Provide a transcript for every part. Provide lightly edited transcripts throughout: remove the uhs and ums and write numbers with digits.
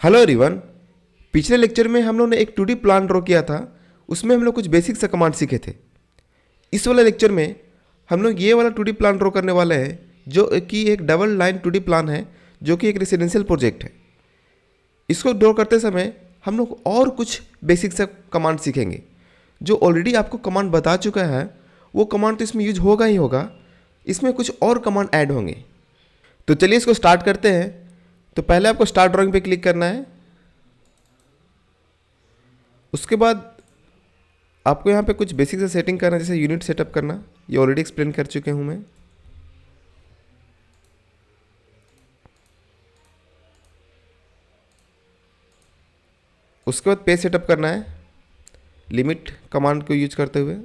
Hello everyone. पिछले lecture में हम लोग ने एक 2D प्लान ड्रॉ किया था। उसमें हम लोग कुछ बेसिक सा कमांड सीखे थे। इस वाले लेक्चर में हम लोग ये वाला 2D प्लान ड्रॉ करने वाले हैं, जो कि एक डबल लाइन 2D प्लान है, जो कि एक रेसिडेंशियल प्रोजेक्ट है। इसको ड्रॉ करते समय हम लोग और कुछ बेसिक सा कमांड सीखेंगे। जो ऑलरेडी आपको कमांड बता चुका है वो कमांड तो इसमें यूज होगा ही होगा, इसमें कुछ और कमांड ऐड होंगे। तो चलिए इसको स्टार्ट करते हैं। तो पहले आपको स्टार्ट ड्राइंग पे क्लिक करना है। उसके बाद आपको यहाँ पे कुछ बेसिक से सेटिंग करना है, जैसे यूनिट सेटअप करना। ये ऑलरेडी एक्सप्लेन कर चुके हूँ मैं। उसके बाद पेज सेटअप करना है, लिमिट कमांड को यूज करते हुए।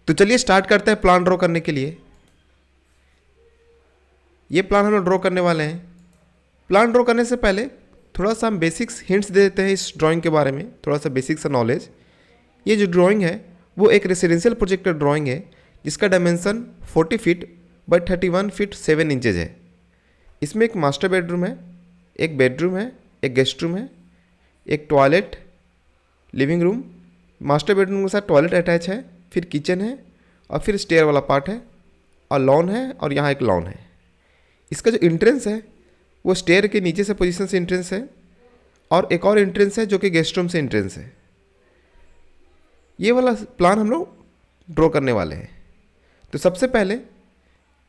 तो चलिए स्टार्ट करते हैं प्लान ड्रॉ करने के लिए। ये प्लान हम लोग ड्रॉ करने वाले हैं। प्लान ड्रॉ करने से पहले थोड़ा सा हम बेसिक्स हिंट्स दे देते हैं इस ड्राइंग के बारे में, थोड़ा सा बेसिक सा नॉलेज। ये जो ड्राइंग है वो एक रेसिडेंशियल प्रोजेक्ट का ड्राइंग है, जिसका dimension 40 feet by 31 feet 7 inches है। इसमें एक मास्टर बेडरूम है, एक बेडरूम है, एक गेस्ट रूम है, एक toilet, living room, master bedroom के साथ टॉयलेट अटैच है, फिर किचन है और फिर स्टेयर वाला पार्ट है और लॉन है, और यहाँ एक लॉन है। इसका जो इंट्रेंस है वो स्टेयर के नीचे से पोजीशन से इंट्रेंस है, और एक और इंट्रेंस है जो कि गेस्ट रूम से इंट्रेंस है। ये वाला प्लान हम लोग ड्रॉ करने वाले हैं। तो सबसे पहले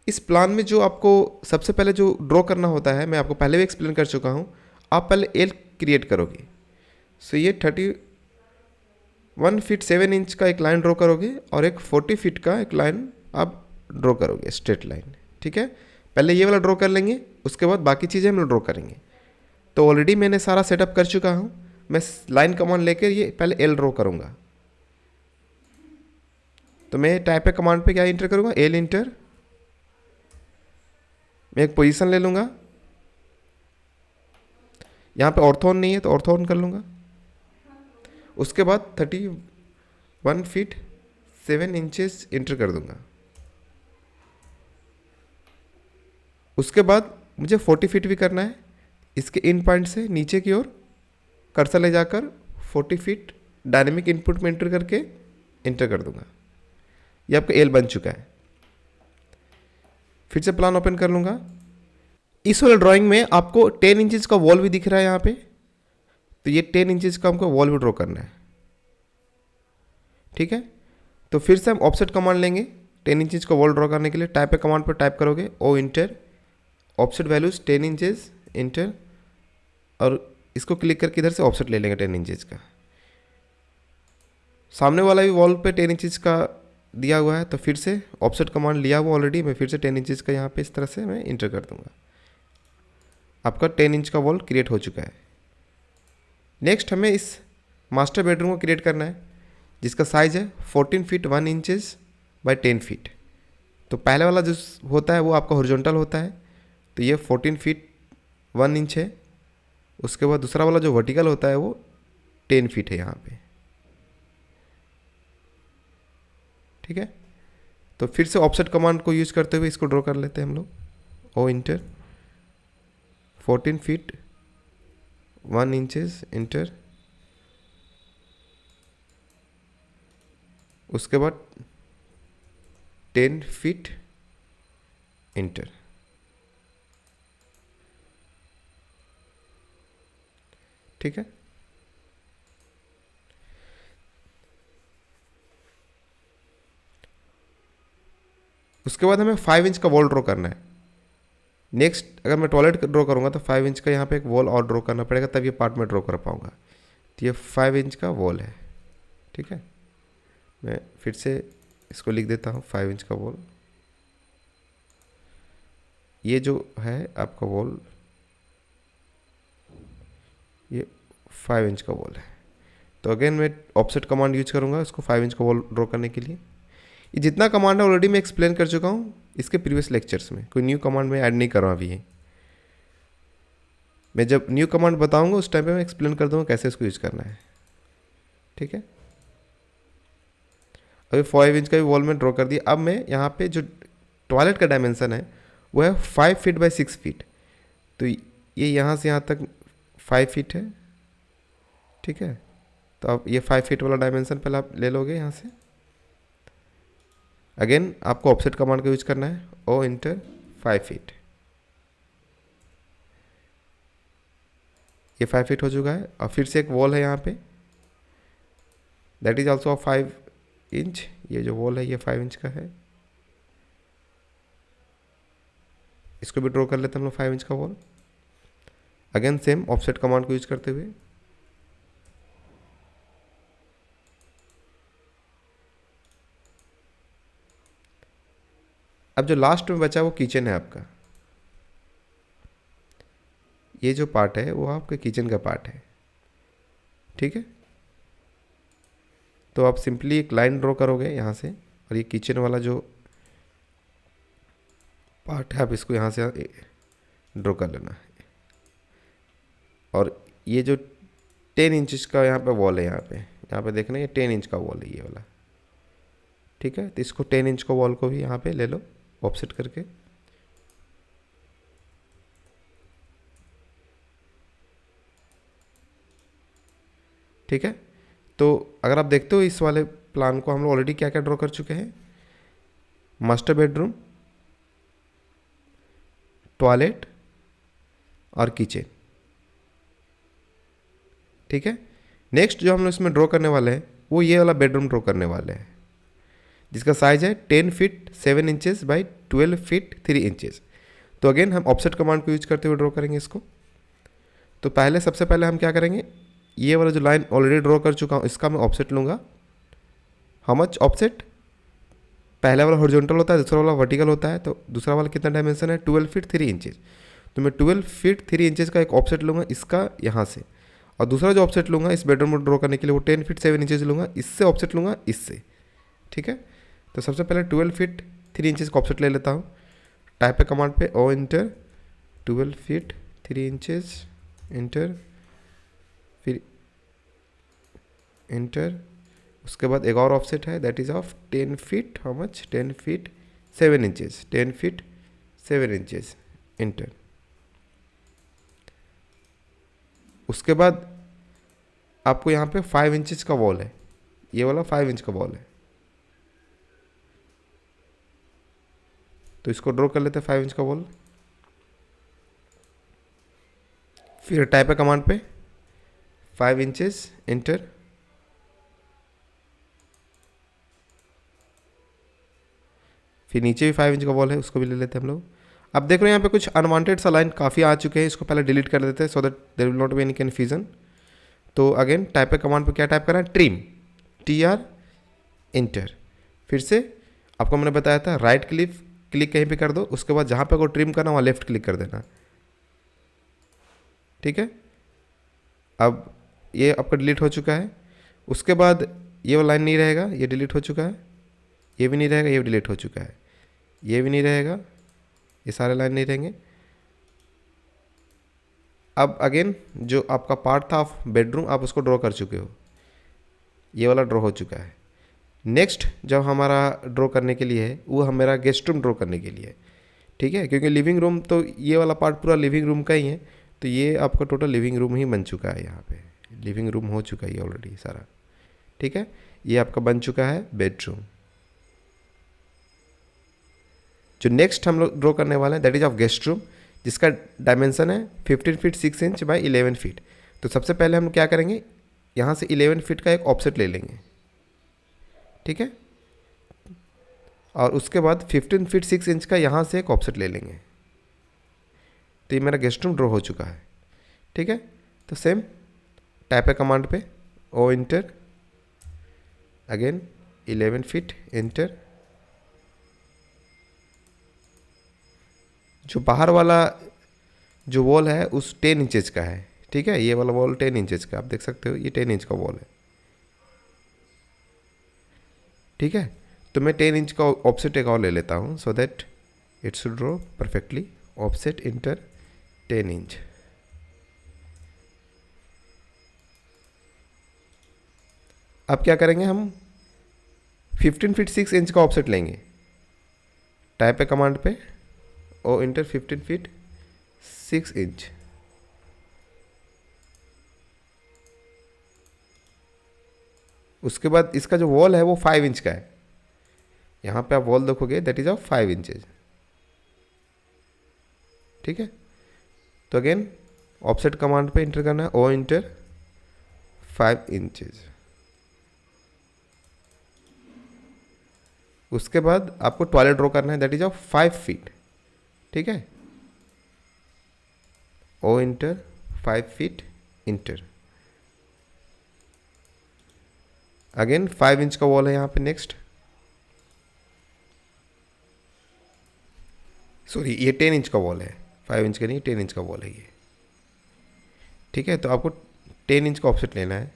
इस प्लान में जो आपको सबसे पहले जो ड्रॉ करना होता है, मैं आपको पहले भी एक्सप्लेन कर चुका हूँ। आप पहले एल क्रिएट करोगे। सो ये 31 फीट 7 इंच का एक लाइन ड्रॉ करोगे और एक 40 फीट का एक लाइन आप ड्रॉ करोगे, स्ट्रेट लाइन। ठीक है, पहले ये वाला ड्रॉ कर लेंगे, उसके बाद बाकी चीज़ें हम लोग ड्रॉ करेंगे। तो ऑलरेडी मैंने सारा सेटअप कर चुका हूँ। मैं लाइन कमांड लेकर ये पहले एल ड्रॉ करूँगा। तो मैं टाइप पे कमांड पे क्या इंटर करूँगा, एल इंटर। मैं एक पोजीशन ले लूँगा। यहाँ पे ऑर्थोन नहीं है तो ऑर्थोन कर लूँगा। उसके बाद 31 फीट 7 इंचेस इंटर कर दूँगा। उसके बाद मुझे 40 फीट भी करना है। इसके इन पॉइंट से नीचे की ओर कर्सर ले जाकर 40 फीट डायनेमिक इनपुट में इंटर करके इंटर कर दूंगा। ये आपका एल बन चुका है। फिर से प्लान ओपन कर लूँगा। इस वाले ड्राइंग में आपको 10 इंचेस का वॉल भी दिख रहा है यहाँ पे। तो ये 10 इंचेस का हमको वॉल भी ड्रॉ करना है। ठीक है, तो फिर से हम ऑफसेट कमांड लेंगे 10 इंचेस का वॉल ड्रॉ करने के लिए। टाइप पे कमांड पर टाइप करोगे O enter, offset values 10 inches enter, और इसको क्लिक करके इधर से ऑफसेट ले लेंगे 10 इंचेस का। सामने वाला भी वॉल पे 10 इंचेस का दिया हुआ है, तो फिर से ऑफसेट कमांड लिया हुआ ऑलरेडी, मैं फिर से 10 इंचेस का यहाँ पे इस तरह से मैं इंटर कर दूंगा। आपका 10 इंच का वॉल क्रिएट हो चुका है। नेक्स्ट हमें इस मास्टर बेडरूम को क्रिएट करना है, जिसका साइज़ है 14 फीट 1 इंचेस बाई 10 फीट। तो पहले वाला जो होता है वो आपका हॉरिजॉन्टल होता है, तो ये 14 फीट 1 इंच है। उसके बाद दूसरा वाला जो वर्टिकल होता है वो 10 फीट है यहाँ पे। ठीक है, तो फिर से ऑफसेट कमांड को यूज करते हुए इसको ड्रॉ कर लेते हैं हम लोग। O enter, 14 feet 1 inches enter. उसके बाद 10 फीट इंटर। ठीक है, उसके बाद हमें 5 इंच का वॉल ड्रॉ करना है। नेक्स्ट अगर मैं टॉयलेट ड्रॉ करूँगा तो 5 इंच का यहाँ पे एक वॉल और ड्रॉ करना पड़ेगा, तब ये पार्ट में ड्रॉ कर पाऊँगा। तो ये 5 इंच का वॉल है। ठीक है, मैं फिर से इसको लिख देता हूँ 5 इंच का वॉल। ये जो है आपका वॉल, ये 5 इंच का वॉल है। तो अगेन मैं ऑफसेट कमांड यूज करूँगा इसको 5 इंच का वॉल ड्रॉ करने के लिए। ये जितना कमांड है ऑलरेडी मैं एक्सप्लेन कर चुका हूँ, इसके प्रीवियस लेक्चर्स में, कोई न्यू कमांड में ऐड नहीं कर रहा हूँ अभी ये। मैं जब न्यू कमांड बताऊंगा उस टाइम पे मैं एक्सप्लेन कर दूंगा कैसे इसको यूज करना है, ठीक है। अभी 5 इंच का भी वॉल में ड्रॉ कर दिया। अब मैं यहाँ पे जो टॉयलेट का डायमेंशन है वो है 5 फीट बाई 6 फीट, तो ये यहाँ से यहाँ तक 5 फीट है, ठीक है। तो अब ये 5 फीट वाला डायमेंशन पहले आप ले लोगे यहाँ से। अगेन आपको ऑफसेट कमांड का यूज करना है, ओ इंटर 5 फीट, ये 5 फीट हो चुका है। और फिर से एक वॉल है यहाँ पे, दैट इज ऑल्सो 5 इंच, ये जो वॉल है ये 5 इंच का है, इसको भी ड्रॉ कर लेते हैं हम लोग 5 इंच का wall. Again same offset command को यूज करते हुए। अब जो लास्ट में बचा वो किचन है आपका, ये जो पार्ट है वो आपके किचन का पार्ट है, ठीक है। तो आप सिंपली एक लाइन ड्रॉ करोगे यहाँ से, और ये किचन वाला जो पार्ट है आप इसको यहाँ से ड्रॉ कर लेना है। और ये जो 10 इंच का यहाँ पे वॉल है, यहाँ पे देखना, ये 10 इंच का वॉल है ये वाला, ठीक है। तो इसको 10 इंच का वॉल को भी यहाँ पे ले लो ऑफसेट करके। ठीक है, तो अगर आप देखते हो इस वाले प्लान को हम लोग ऑलरेडी क्या क्या ड्रॉ कर चुके हैं, मास्टर बेडरूम, टॉयलेट और किचन, ठीक है। नेक्स्ट जो हम लोग इसमें ड्रॉ करने वाले हैं वो ये वाला बेडरूम ड्रॉ करने वाले हैं, जिसका साइज है 10 feet 7 inches by 12 feet 3 inches. तो अगेन हम ऑफसेट कमांड को यूज करते हुए ड्रॉ करेंगे इसको। तो पहले सबसे पहले हम क्या करेंगे, ये वाला जो लाइन ऑलरेडी ड्रॉ कर चुका हूँ इसका मैं ऑफसेट लूँगा। हाउ मच ऑफसेट, पहला वाला हॉरिजॉन्टल होता है, दूसरा वाला वर्टिकल होता है, तो दूसरा वाला कितना डायमेंशन है 12 फीट 3 इंचेस। तो मैं 12 फीट 3 इंचेस का एक ऑफसेट लूँगा इसका यहाँ से, और दूसरा जो ऑफसेट लूँगा इस बेडरूम को ड्रॉ करने के लिए वो 10 फीट 7 इंचेस लूँगा, इससे ऑफसेट लूँगा इससे, ठीक है। तो सबसे पहले 12 फीट 3 इंचेस का ऑफसेट ले लेता हूँ। टाइप पे कमांड पे O enter 12 feet 3 inches enter, फिर इंटर, उसके बाद एक और ऑफसेट है that is of 10 feet, how much 10 feet 7 inches, 10 feet 7 inches enter. उसके बाद आपको यहाँ पे 5 इंचेस का वॉल है, ये वाला 5 इंच का वॉल है, तो इसको ड्रॉ कर लेते हैं 5 इंच का वॉल। फिर टाइप है कमांड पे 5 इंचेस इंटर, फिर नीचे भी 5 इंच का वॉल है उसको भी ले लेते हैं हम लोग। अब देख रहे हैं यहाँ पे कुछ अनवांटेड सा लाइन काफ़ी आ चुके हैं, इसको पहले डिलीट कर देते हैं so that there will not be any confusion. तो अगेन टाइप पे कमांड पे क्या टाइप करना है, ट्रिम, TR इंटर। फिर से आपको मैंने बताया था राइट क्लिक कहीं पे कर दो, उसके बाद जहाँ पे को ट्रिम करना वहाँ लेफ्ट क्लिक कर देना, ठीक है। अब ये आपका डिलीट हो चुका है। उसके बाद ये वो लाइन नहीं रहेगा, ये डिलीट हो चुका है, ये भी नहीं रहेगा, ये भी डिलीट हो चुका है, ये भी नहीं रहेगा, ये सारे लाइन नहीं रहेंगे। अब अगेन जो आपका पार्ट था ऑफ बेडरूम आप उसको ड्रॉ कर चुके हो, ये वाला ड्रॉ हो चुका है। नेक्स्ट जब हमारा ड्रॉ करने के लिए है वो हम मेरा गेस्ट रूम ड्रॉ करने के लिए है, ठीक है, क्योंकि लिविंग रूम तो ये वाला पार्ट पूरा लिविंग रूम का ही है, तो ये आपका टोटल लिविंग रूम ही बन चुका है, यहाँ पे लिविंग रूम हो चुका है ये ऑलरेडी सारा, ठीक है। ये आपका बन चुका है बेडरूम। जो नेक्स्ट हम लोग ड्रॉ करने वाले हैं that is of guest room, जिसका डायमेंशन है 15 फीट 6 इंच बाई 11 फीट। तो सबसे पहले हम क्या करेंगे, यहाँ से 11 फीट का एक ऑफसेट ले लेंगे, ठीक है, और उसके बाद 15 फीट 6 इंच का यहाँ से एक ऑफसेट ले लेंगे। तो ये मेरा गेस्ट रूम ड्रॉ हो चुका है, ठीक है। तो सेम टाइप है कमांड पे O enter, again 11 feet enter. जो बाहर वाला जो वॉल है उस 10 इंचेस का है, ठीक है, ये वाला वॉल 10 इंचेस का, आप देख सकते हो ये 10 इंच का वॉल है, ठीक है। तो मैं 10 इंच का ऑफसेट एक और ले लेता हूँ so that It should draw perfectly. Offset enter 10 inch. अब क्या करेंगे हम 15 फीट 6 इंच का ऑफसेट लेंगे। टाइप है कमांड पे ओ इंटर 15 फीट 6 इंच। उसके बाद इसका जो वॉल है वो 5 इंच का है। यहाँ पे आप वॉल देखोगे दैट इज ऑफ 5 इंचेज। ठीक है, तो अगेन ऑफसेट कमांड पे इंटर करना है ओ इंटर 5 इंचेज। उसके बाद आपको टॉयलेट ड्रॉ करना है दैट इज ऑफ 5 फीट। ठीक है, O enter 5 feet enter. Again 5 inch का वॉल है यहाँ पे। नेक्स्ट सॉरी ये 10 इंच का वॉल है, 5 इंच का नहीं 10 इंच का वॉल है ये। ठीक है, तो आपको 10 इंच का ऑफसेट लेना है।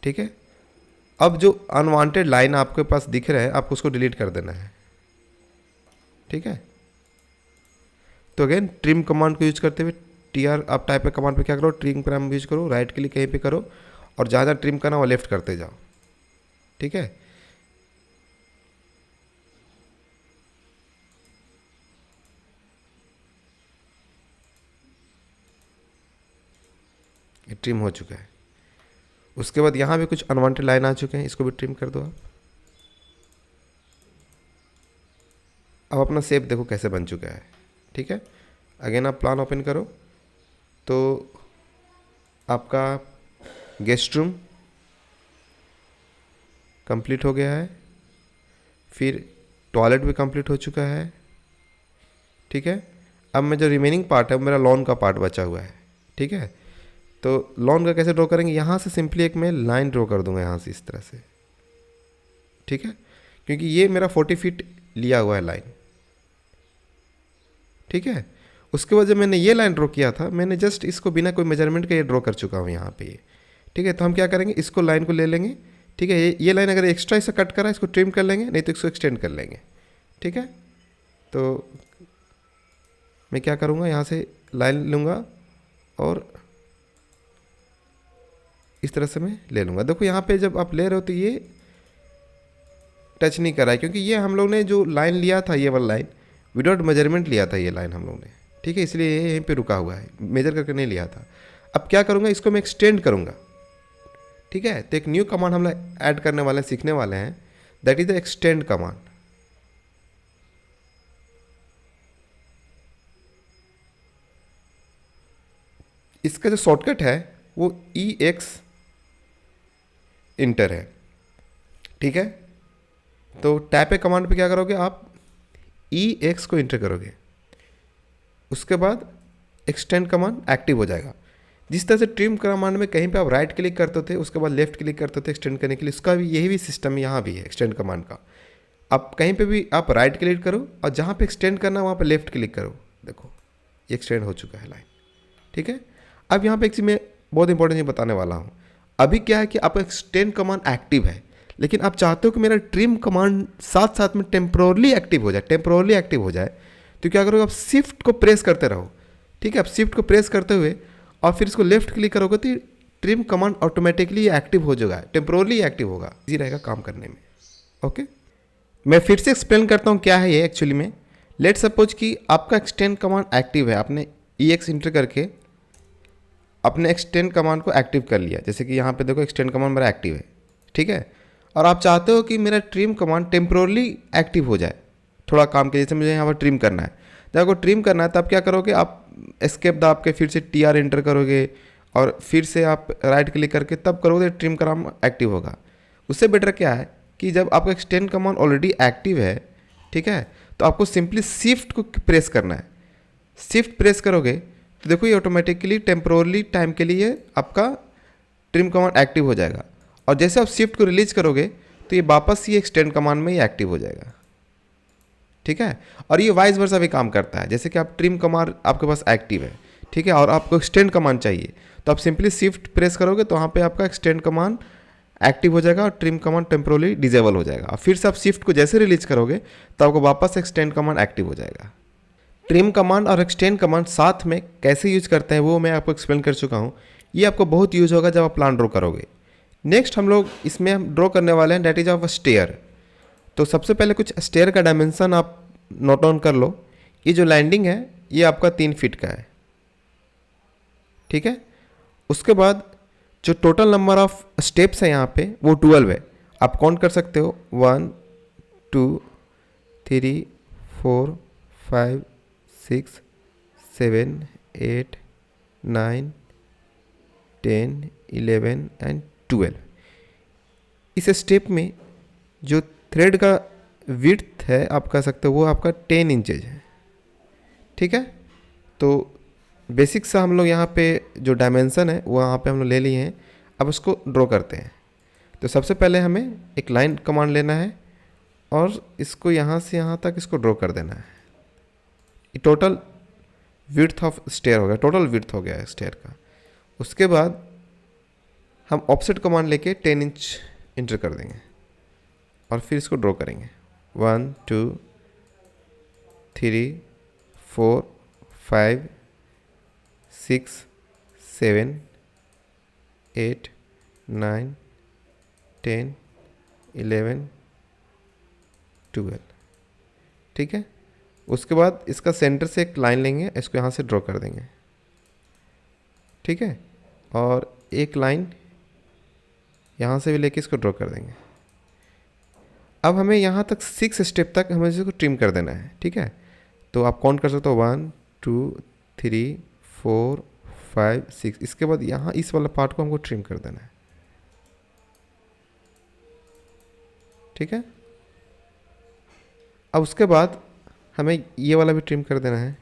ठीक है, अब जो अनवांटेड लाइन आपके पास दिख रहा है आपको उसको डिलीट कर देना है। ठीक है, तो अगेन ट्रिम कमांड को यूज करते हुए TR आप टाइप पे कमांड पे क्या करो, ट्रिम कमांड यूज करो, राइट क्लिक कहीं पे करो और जहाँ जहाँ ट्रिम करना वो लेफ्ट करते जाओ। ठीक है, ये ट्रिम हो चुका है। उसके बाद यहाँ भी कुछ अनवांटेड लाइन आ चुके हैं, इसको भी ट्रिम कर दो आप। अब अपना शेप देखो कैसे बन चुका है। ठीक है, अगेन आप प्लान ओपन करो तो आपका गेस्ट रूम कंप्लीट हो गया है, फिर टॉयलेट भी कंप्लीट हो चुका है। ठीक है, अब मैं जो रिमेनिंग पार्ट है वो मेरा लॉन का पार्ट बचा हुआ है। ठीक है, तो लॉन का कैसे ड्रॉ करेंगे, यहाँ से सिंपली एक मैं लाइन ड्रॉ कर दूंगा यहाँ से इस तरह से। ठीक है, क्योंकि ये मेरा 40 फीट लिया हुआ है लाइन। ठीक है, उसके बाद जब मैंने ये लाइन ड्रॉ किया था मैंने जस्ट इसको बिना कोई मेजरमेंट के ये ड्रॉ कर चुका हूँ यहाँ पे ये। ठीक है, तो हम क्या करेंगे, इसको लाइन को ले लेंगे। ठीक है, ये लाइन अगर एक्स्ट्रा इसे कट करा इसको ट्रिम कर लेंगे, नहीं तो इसको एक्सटेंड कर लेंगे। ठीक है, तो मैं क्या करूँगा, यहाँ से लाइन लूँगा और इस तरह से मैं ले लूँगा। देखो यहाँ पे जब आप ले रहे हो तो ये टच नहीं कर रहा है, क्योंकि ये हम लोग ने जो लाइन लिया था ये वाला लाइन विदाउट मेजरमेंट लिया था ये लाइन हम लोग ने। ठीक है, इसलिए ये यहीं पे रुका हुआ है, मेजर करके नहीं लिया था। अब क्या करूँगा, इसको मैं एक्सटेंड करूँगा। ठीक है, तो एक न्यू कमांड हम लोग ऐड करने वाले हैं, सीखने वाले हैं, that is the extend command. इसका जो शॉर्टकट है वो EX इंटर है। ठीक है, तो टैप ए कमांड पे क्या करोगे आप, EX को इंटर करोगे, उसके बाद एक्सटेंड कमांड एक्टिव हो जाएगा। जिस तरह से ट्रिम कमांड में कहीं पे आप राइट क्लिक करते थे उसके बाद लेफ्ट क्लिक करते थे एक्सटेंड करने के लिए, उसका भी यही भी सिस्टम यहाँ भी है एक्सटेंड कमांड का। आप कहीं पे भी आप राइट क्लिक करो और जहाँ पे एक्सटेंड करना है वहाँ पे लेफ्ट क्लिक करो, देखो ये एक्सटेंड हो चुका है लाइन। ठीक है, अब यहाँ पे एक चीज़ मैं बहुत इंपॉर्टेंट चीज़ बताने वाला हूँ। अभी क्या है कि आपका एक्सटेंड कमांड एक्टिव है, लेकिन आप चाहते हो कि मेरा ट्रिम कमांड साथ साथ में टेम्प्रोरली एक्टिव हो जाए, तो क्या करोगे, आप शिफ्ट को प्रेस करते रहो। ठीक है, आप शिफ्ट को प्रेस करते हुए और फिर इसको लेफ्ट क्लिक करोगे तो ट्रिम कमांड ऑटोमेटिकली एक्टिव हो जाएगा, टेम्प्रोरली एक्टिव होगा, इजी रहेगा काम करने में। ओके, मैं फिर से एक्सप्लेन करता हूँ क्या है ये एक्चुअली में। लेट सपोज कि आपका एक्सटेंड कमांड एक्टिव है, आपने EX इंटर करके अपने एक्सटेंड कमांड को एक्टिव कर लिया, जैसे कि यहाँ पे देखो एक्सटेंड कमांड मेरा एक्टिव है। ठीक है, और आप चाहते हो कि मेरा ट्रिम कमांड टेम्प्रोरली एक्टिव हो जाए थोड़ा काम के, जैसे मुझे यहाँ पर ट्रिम करना है। जब आपको ट्रिम करना है तब क्या करोगे, आप एस्केप दबा के फिर से TR एंटर करोगे और फिर से आप राइट क्लिक करके तब करोगे ट्रिम कमांड एक्टिव होगा। उससे बेटर क्या है कि जब आपका एक्सटेंड कमांड ऑलरेडी एक्टिव है, ठीक है, तो आपको सिंपली शिफ्ट को प्रेस करना है। शिफ्ट प्रेस करोगे तो देखो ये ऑटोमेटिकली टेम्प्रोरली टाइम के लिए आपका ट्रिम कमांड एक्टिव हो जाएगा, और जैसे आप शिफ्ट को रिलीज करोगे तो ये वापस ये एक्सटेंड कमांड में ही एक्टिव हो जाएगा। ठीक है, और ये वाइस वर्सा भी काम करता है, जैसे कि आप ट्रिम कमांड आपके पास एक्टिव है, ठीक है, और आपको एक्सटेंड कमांड चाहिए तो आप सिंपली शिफ्ट प्रेस करोगे तो वहाँ पे आपका एक्सटेंड कमांड एक्टिव हो जाएगा और ट्रिम कमांड टेम्पोरली डिजेबल हो जाएगा। और फिर से आप शिफ्ट को जैसे रिलीज करोगे तो आपको वापस एक्सटेंड कमांड एक्टिव हो जाएगा। ट्रिम कमांड और एक्सटेंड कमांड साथ में कैसे यूज करते हैं वो मैं आपको एक्सप्लेन कर चुका हूँ। ये आपको बहुत यूज होगा जब आप प्लान ड्रॉ करोगे। नेक्स्ट हम लोग इसमें हम ड्रॉ करने वाले हैं डेट इज ऑफ स्टेयर। तो सबसे पहले कुछ स्टेयर का डायमेंशन आप नोट डाउन कर लो। ये जो लैंडिंग है ये आपका 3 फीट का है, ठीक है। उसके बाद जो टोटल नंबर ऑफ स्टेप्स है यहाँ पे वो 12 है। आप काउंट कर सकते हो 1 2 3 4 5 6 7 8 9 10 11 एंड 12। इस स्टेप में जो थ्रेड का विड्थ है आप कह सकते हो वो आपका 10 इंचेज है, ठीक है। तो बेसिक सा हम लोग यहाँ पे जो डायमेंशन है वो यहाँ पे हम लोग ले लिए हैं। अब उसको ड्रॉ करते हैं। तो सबसे पहले हमें एक लाइन कमांड लेना है और इसको यहाँ से यहाँ तक इसको ड्रॉ कर देना है। ये टोटल विड्थ ऑफ स्टेयर हो गया, टोटल विड्थ हो गया है स्टेयर का। उसके बाद हम ऑफसेट कमांड लेके 10 इंच इंटर कर देंगे और फिर इसको ड्रॉ करेंगे। 1 2 3 4 5 6 7 8 9 10 11 12, ठीक है। उसके बाद इसका सेंटर से एक लाइन लेंगे, इसको यहाँ से ड्रॉ कर देंगे, ठीक है। और एक लाइन यहाँ से भी लेके इसको ड्रॉ कर देंगे। अब हमें यहाँ तक 6 स्टेप तक हमें इसको ट्रिम कर देना है, ठीक है। तो आप काउंट कर सकते हो 1 2 3 4 5 6। इसके बाद यहाँ इस वाला पार्ट को हमको ट्रिम कर देना है, ठीक है। अब उसके बाद हमें ये वाला भी ट्रिम कर देना है।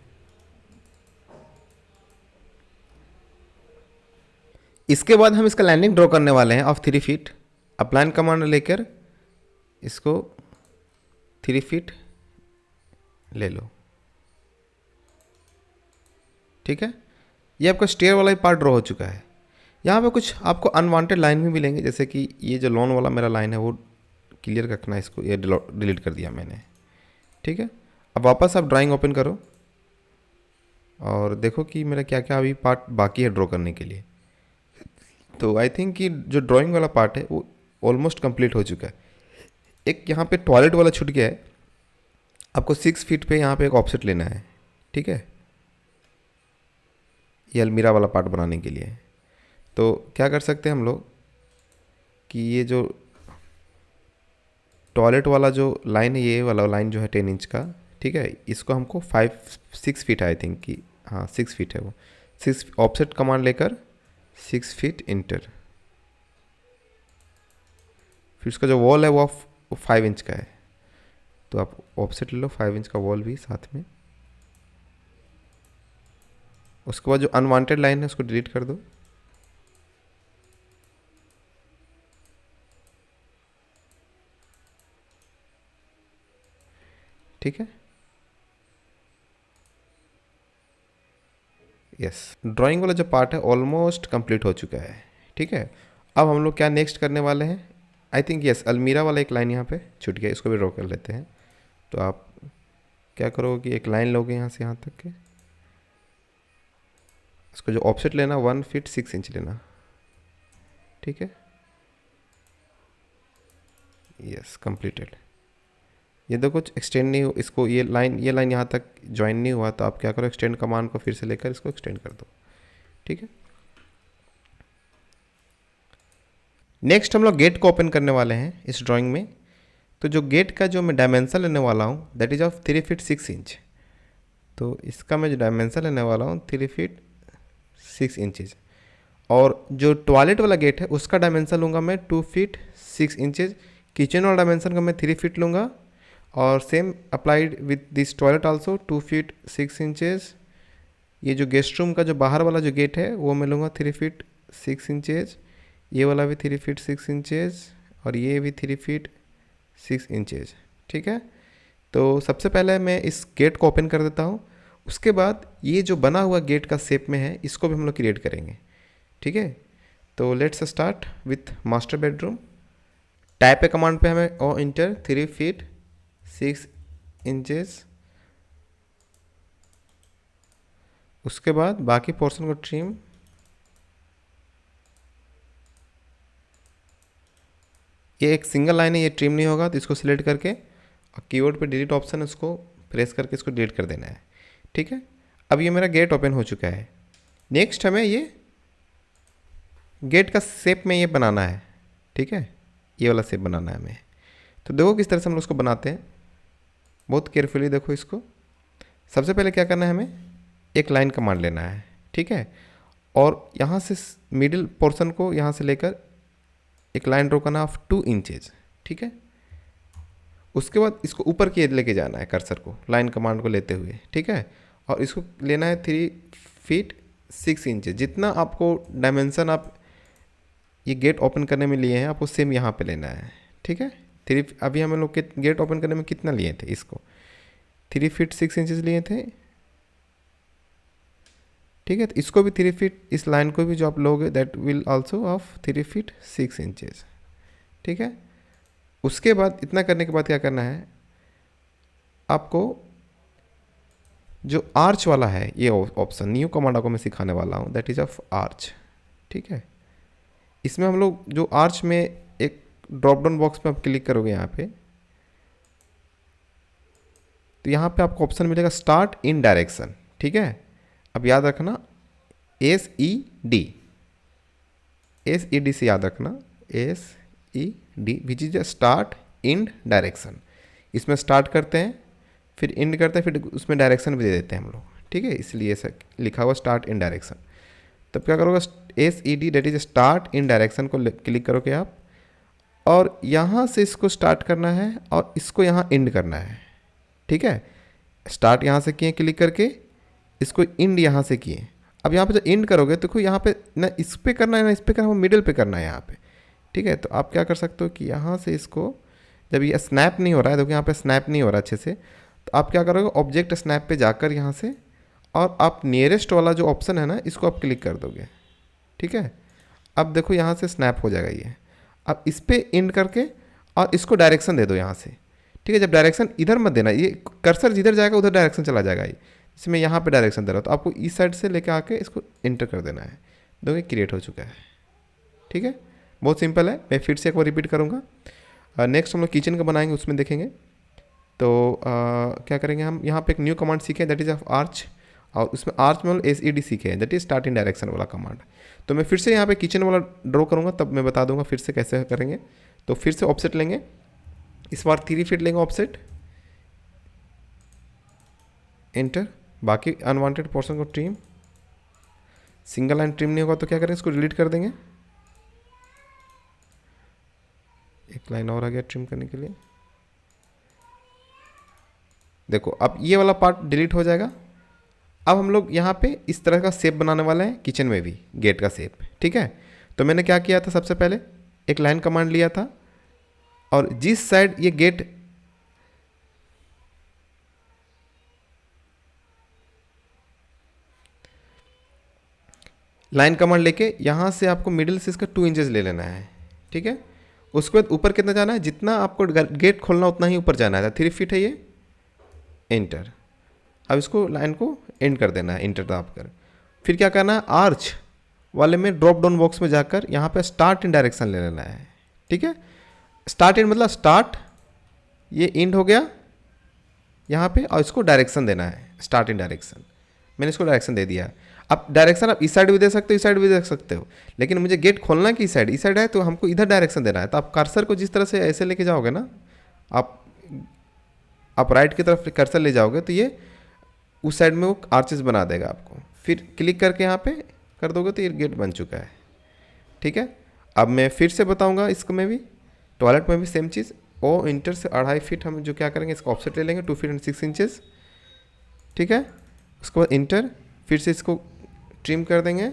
इसके बाद हम इसका लैंडिंग ड्रॉ करने वाले हैं ऑफ 3 फीट। अपलाइन कमांड लेकर इसको 3 फीट ले लो, ठीक है। ये आपका स्टेयर वाला ही पार्ट ड्रॉ हो चुका है। यहाँ पे कुछ आपको अनवांटेड लाइन भी मिलेंगे, जैसे कि ये जो लॉन वाला मेरा लाइन है वो क्लियर रखना है, इसको ये डिलीट कर दिया मैंने, ठीक है। अब वापस आप ड्राइंग ओपन करो और देखो कि मेरा क्या क्या अभी पार्ट बाकी है ड्रॉ करने के लिए। तो आई थिंक कि जो ड्राइंग वाला पार्ट है वो ऑलमोस्ट कंप्लीट हो चुका है। एक यहाँ पे टॉयलेट वाला छूट गया है। आपको 6 फीट पे यहाँ पे एक ऑफसेट लेना है, ठीक है, ये अलमीरा वाला पार्ट बनाने के लिए। तो क्या कर सकते हैं हम लोग कि ये जो टॉयलेट वाला जो लाइन है, ये वाला लाइन जो है 10 इंच का, ठीक है, इसको हमको 6 फीट आई थिंक कि हाँ 6 फीट है वो। 6 ऑफसेट कमांड लेकर 6 फीट इंटर। फिर उसका जो वॉल है वो 5 इंच का है, तो आप ऑफसेट ले लो 5 इंच का वॉल भी साथ में। उसके बाद जो अनवांटेड लाइन है उसको डिलीट कर दो, ठीक है। यस, ड्राइंग वाला जो पार्ट है ऑलमोस्ट कंप्लीट हो चुका है, ठीक है। अब हम लोग क्या नेक्स्ट करने वाले हैं, आई थिंक यस अलमीरा वाला एक लाइन यहाँ पे छूट गया, इसको भी ड्रॉ कर लेते हैं। तो आप क्या करोगे कि एक लाइन लोगे यहाँ से यहाँ तक के, इसको जो ऑफसेट लेना 1 फीट 6 इंच लेना, ठीक है। Yes completed. ये तो कुछ एक्सटेंड नहीं हो, इसको ये लाइन यहाँ तक ज्वाइन नहीं हुआ, तो आप क्या करो एक्सटेंड कमांड को फिर से लेकर इसको एक्सटेंड कर दो, ठीक है। नेक्स्ट हम लोग गेट को ओपन करने वाले हैं इस ड्राइंग में। तो जो गेट का जो मैं डायमेंशन लेने वाला हूँ that is of 3 feet 6 inch. तो इसका मैं जो डायमेंशन लेने वाला हूँ 3 फीट 6 इंचेज। और जो टॉयलेट वाला गेट है उसका डायमेंशन लूँगा मैं 2 फीट 6 इंचेज। किचन वाला डायमेंशन का मैं 3 फीट लूँगा और same applied with this toilet also 2 feet 6 inches. ये जो गेस्ट रूम का जो बाहर वाला जो गेट है वो मैं लूँगा 3 फीट 6 इंचेज। ये वाला भी 3 फीट 6 इंचेज और ये भी 3 फीट 6 इंचेज, ठीक है। तो सबसे पहले मैं इस गेट को ओपन कर देता हूँ। उसके बाद ये जो बना हुआ गेट का शेप में है इसको भी हम लोग क्रिएट करेंगे, ठीक है। तो let's start with master bedroom. Type A command पे हमें ओ इंटर 3 फीट 6 इंचेस, उसके बाद बाकी पोर्शन को ट्रिम। ये एक सिंगल लाइन है, ये ट्रिम नहीं होगा, तो इसको सिलेक्ट करके और कीबोर्ड पे डिलीट ऑप्शन है उसको प्रेस करके इसको डिलीट कर देना है। ठीक है, अब ये मेरा गेट ओपन हो चुका है। नेक्स्ट हमें ये गेट का शेप में ये बनाना है। ठीक है, ये वाला शेप बनाना है हमें। तो देखो किस तरह से हम लोग उसको बनाते हैं, बहुत केयरफुली देखो इसको। सबसे पहले क्या करना है, हमें एक लाइन कमांड लेना है। ठीक है, और यहाँ से मिडिल पोर्शन को यहाँ से लेकर एक लाइन ड्रॉ करना ऑफ 2 इंचेज। ठीक है, उसके बाद इसको ऊपर की लेके जाना है कर्सर को, लाइन कमांड को लेते हुए। ठीक है, और इसको लेना है 3 फीट 6 इंचेज। जितना आपको डायमेंशन आप ये गेट ओपन करने में लिए हैं, आपको सेम यहाँ पे लेना है। ठीक है, 3 अभी हम लोग के गेट ओपन करने में कितना लिए थे, इसको 3 फीट 6 इंचेज लिए थे। ठीक है, तो इसको भी 3 फीट, इस लाइन को भी जो आप लोगे that will also of 3 feet 6 inches. ठीक है, उसके बाद इतना करने के बाद क्या करना है, आपको जो आर्च वाला है ये ऑप्शन न्यू कमांड आपको मैं सिखाने वाला हूँ, दैट इज ऑफ आर्च। ठीक है, इसमें हम लोग जो आर्च में एक ड्रॉप डाउन बॉक्स में आप क्लिक करोगे यहाँ पे, तो यहाँ पे आपको ऑप्शन मिलेगा स्टार्ट इन डायरेक्शन। ठीक है, अब याद रखना SED से याद रखना, SED which is start in direction. इसमें स्टार्ट करते हैं, फिर इंड करते हैं, फिर उसमें डायरेक्शन भी दे देते हैं हम लोग। ठीक है, इसलिए ऐसा लिखा हुआ स्टार्ट इन डायरेक्शन। तब क्या करोगे, SED date is start in direction को क्लिक करोगे आप, और यहाँ से इसको स्टार्ट करना है और इसको यहाँ इंड करना है। ठीक है, स्टार्ट यहाँ से किए क्लिक करके, इसको इंड यहाँ से किए। अब यहाँ पे जो इंड करोगे तो यहाँ पे ना इस पे करना है ना इस पे करना है, वो मिडिल पे करना है यहाँ पे। ठीक है, तो आप क्या कर सकते हो कि यहाँ से इसको, जब ये स्नैप नहीं हो रहा है, देखो यहाँ पे स्नैप नहीं हो रहा अच्छे से, तो आप क्या करोगे, ऑब्जेक्ट स्नैप पे जाकर यहाँ से, और आप नियरेस्ट वाला जो ऑप्शन है ना इसको आप क्लिक कर दोगे। ठीक है, अब देखो यहाँ से स्नैप हो जाएगा ये। अब इस पर इंड करके और इसको डायरेक्शन दे दो यहाँ से। ठीक है, जब डायरेक्शन इधर मत देना, ये कर्सर जिधर जाएगा उधर डायरेक्शन चला जाएगा ये। इसमें यहाँ पे डायरेक्शन दे रहा हूँ, तो आपको इस साइड से लेके आके इसको इंटर कर देना है। देखो क्रिएट हो चुका है। ठीक है, बहुत सिंपल है। मैं फिर से एक बार रिपीट करूँगा। नेक्स्ट हम लोग किचन का बनाएंगे, उसमें देखेंगे। तो क्या करेंगे, हम यहाँ पे एक न्यू कमांड सीखे, दैट इज ऑफ आर्च, और उसमें आर्च में हम SED सीखे हैं, that is start in direction वाला कमांड। तो मैं फिर से यहाँ पे किचन वाला ड्रॉ करूँगा, तब मैं बता दूंगा फिर से कैसे करेंगे। तो फिर से ऑफसेट लेंगे, इस बार 3 फीट लेंगे ऑफसेट, एंटर। बाकी अनवांटेड पोर्शन को ट्रिम, सिंगल लाइन ट्रिम नहीं होगा तो क्या करेंगे, इसको डिलीट कर देंगे। एक लाइन और आ गया ट्रिम करने के लिए। देखो अब ये वाला पार्ट डिलीट हो जाएगा। अब हम लोग यहाँ पे इस तरह का शेप बनाने वाले हैं किचन में भी, गेट का शेप। ठीक है, तो मैंने क्या किया था, सबसे पहले एक लाइन कमांड लिया था, और जिस साइड ये गेट लाइन कमांड लेके यहाँ से आपको मिडिल से इसका 2 इंचेस ले लेना है। ठीक है, उसके बाद ऊपर कितना जाना है, जितना आपको गेट खोलना उतना ही ऊपर जाना है। 3 फीट है ये, एंटर। अब इसको लाइन को एंड कर देना है, इंटर दाब कर। फिर क्या करना है, आर्च वाले में ड्रॉप डाउन बॉक्स में जाकर यहाँ पे स्टार्ट इन डायरेक्शन ले लेना है। ठीक है, स्टार्ट इन मतलब स्टार्ट, ये इंड हो गया यहाँ पे, और इसको डायरेक्शन देना है, स्टार्ट इन डायरेक्शन। मैंने इसको डायरेक्शन दे दिया। अब डायरेक्शन आप इस साइड भी दे सकते हो, इस साइड भी दे सकते हो, लेकिन मुझे गेट खोलना कि इस साइड है, तो हमको इधर डायरेक्शन देना है। तो आप कर्सर को जिस तरह से ऐसे लेके जाओगे ना, आप राइट की तरफ कर्सर ले जाओगे तो ये उस साइड में वो आर्चेस बना देगा आपको। फिर क्लिक करके यहाँ पे कर दोगे तो ये गेट बन चुका है। ठीक है, अब मैं फिर से बताऊँगा इसको में भी, टॉयलेट में भी सेम चीज़। ओ इंटर से 2.5 फीट हम जो क्या करेंगे, इसको ऑफसेट ले लेंगे 2 फीट एंड 6 इंचेस। ठीक है, उसके बाद इंटर, फिर से इसको ट्रिम कर देंगे।